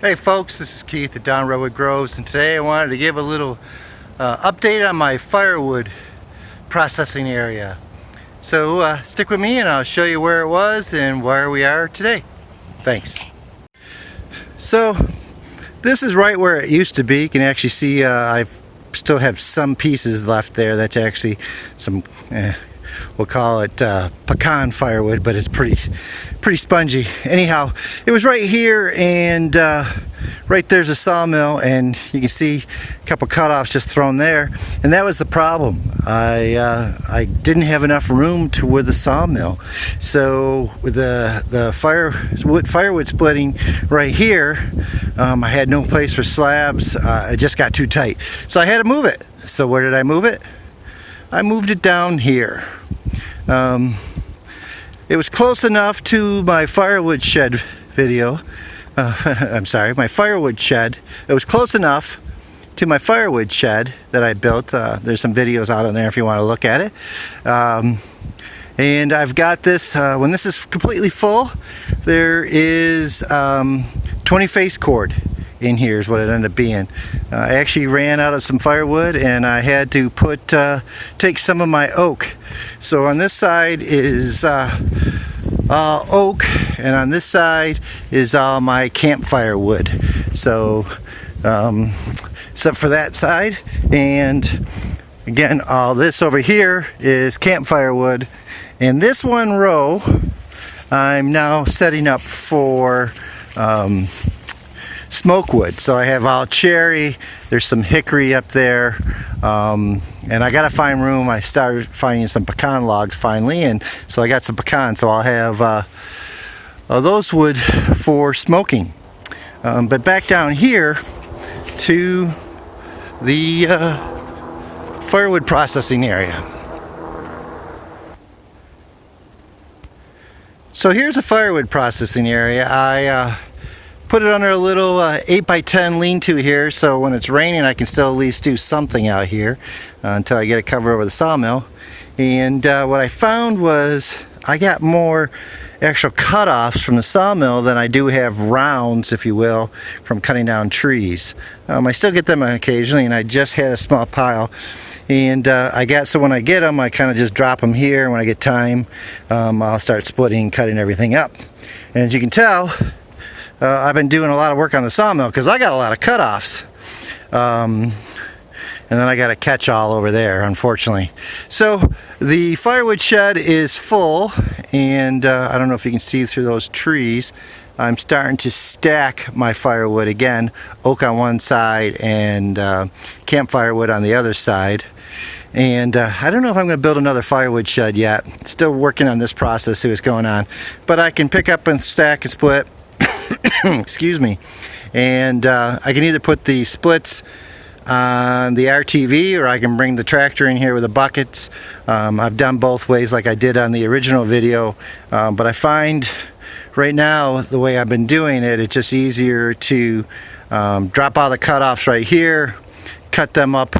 Hey folks, this is Keith at Down Redwood Groves, and today I wanted to give a little update on my firewood processing area. So stick with me and I'll show you where it was and where we are today. Thanks. So this is right where it used to be. You can actually see I still have some pieces left there. That's actually some we'll call it pecan firewood, but it's pretty spongy. Anyhow, it was right here, and right there's a sawmill, and you can see a couple cutoffs just thrown there, and that was the problem. I didn't have enough room with the sawmill, so with the firewood splitting right here, I had no place for slabs. It just got too tight, so I had to move it. So where did I move it? I moved it down here. It was close enough to my firewood shed video. I'm sorry, my firewood shed. It was close enough to my firewood shed that I built. There's some videos out on there if you want to look at it. And I've got this, when this is completely full, there is 20 face cord in here is what it ended up being. I actually ran out of some firewood, and I had to take some of my oak. So on this side is oak, and on this side is all my campfire wood. So except for that side, and again all this over here is campfire wood, and this one row I'm now setting up for smoke wood. So I have all cherry, there's some hickory up there, and I gotta find room. I started finding some pecan logs finally, and so I got some pecan, so I'll have those wood for smoking. But back down here to the firewood processing area. So here's a firewood processing area. I put it under a little 8x10 lean-to here, so when it's raining I can still at least do something out here until I get a cover over the sawmill. And what I found was I got more actual cutoffs from the sawmill than I do have rounds, if you will, from cutting down trees. I still get them occasionally, and I just had a small pile. And so when I get them, I kind of just drop them here. When I get time, I'll start splitting, cutting everything up. And as you can tell, I've been doing a lot of work on the sawmill because I got a lot of cutoffs. And then I got a catch-all over there, unfortunately. So the firewood shed is full, and I don't know if you can see through those trees. I'm starting to stack my firewood again, oak on one side and campfire wood on the other side. And I don't know if I'm going to build another firewood shed yet. Still working on this process, see what's going on. But I can pick up and stack and split. Excuse me. And I can either put the splits on the RTV, or I can bring the tractor in here with the buckets. I've done both ways like I did on the original video, but I find right now the way I've been doing it, it's just easier to drop all the cutoffs right here, cut them up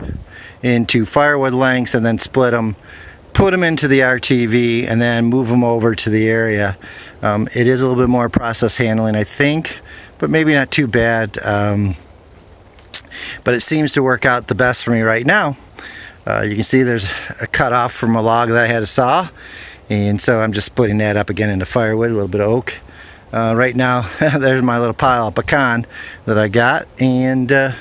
into firewood lengths, and then split them, put them into the RTV, and then move them over to the area. It is a little bit more process handling, I think, but maybe not too bad. But it seems to work out the best for me right now. You can see there's a cutoff from a log that I had to saw, and so I'm just splitting that up again into firewood, a little bit of oak. Right now, there's my little pile of pecan that I got, and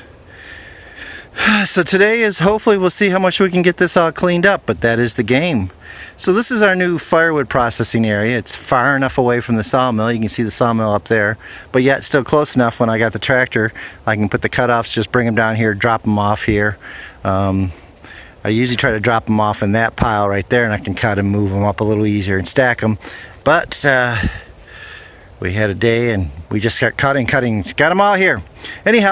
so today is hopefully we'll see how much we can get this all cleaned up, but that is the game. So this is our new firewood processing area. It's far enough away from the sawmill. You can see the sawmill up there, but yet still close enough. When I got the tractor, I can put the cutoffs, just bring them down here, drop them off here. I usually try to drop them off in that pile right there, and I can cut and move them up a little easier and stack them. But we had a day and we just got cutting, got them all here. Anyhow.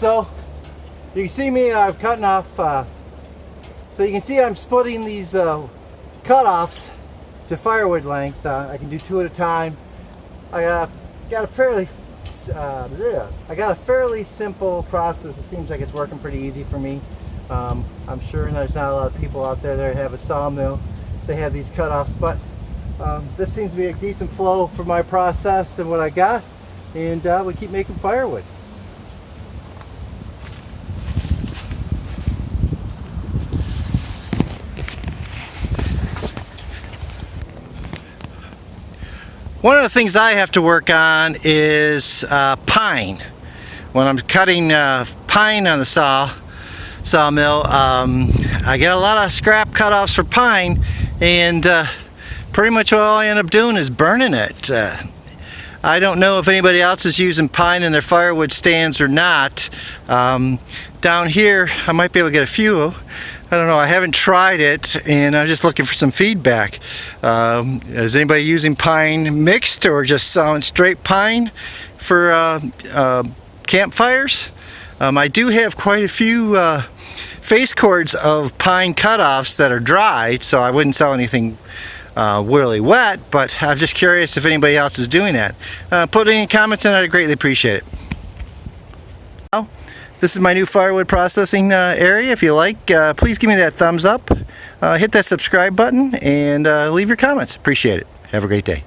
So you can see me, I'm cutting off, so you can see I'm splitting these cut-offs to firewood lengths. I can do 2 at a time. I got a fairly simple process. It seems like it's working pretty easy for me. I'm sure there's not a lot of people out there that have a sawmill. They have these cut-offs, but this seems to be a decent flow for my process and what I got, and we keep making firewood. One of the things I have to work on is pine. When I'm cutting pine on the sawmill, I get a lot of scrap cut-offs for pine, and pretty much all I end up doing is burning it. I don't know if anybody else is using pine in their firewood stands or not. Down here I might be able to get a few. I don't know, I haven't tried it, and I'm just looking for some feedback. Is anybody using pine mixed or just selling straight pine for campfires? I do have quite a few face cords of pine cutoffs that are dried, so I wouldn't sell anything really wet, but I'm just curious if anybody else is doing that. Put any comments in, I'd greatly appreciate it. This is my new firewood processing area. If you like, please give me that thumbs up, hit that subscribe button, and leave your comments. Appreciate it. Have a great day.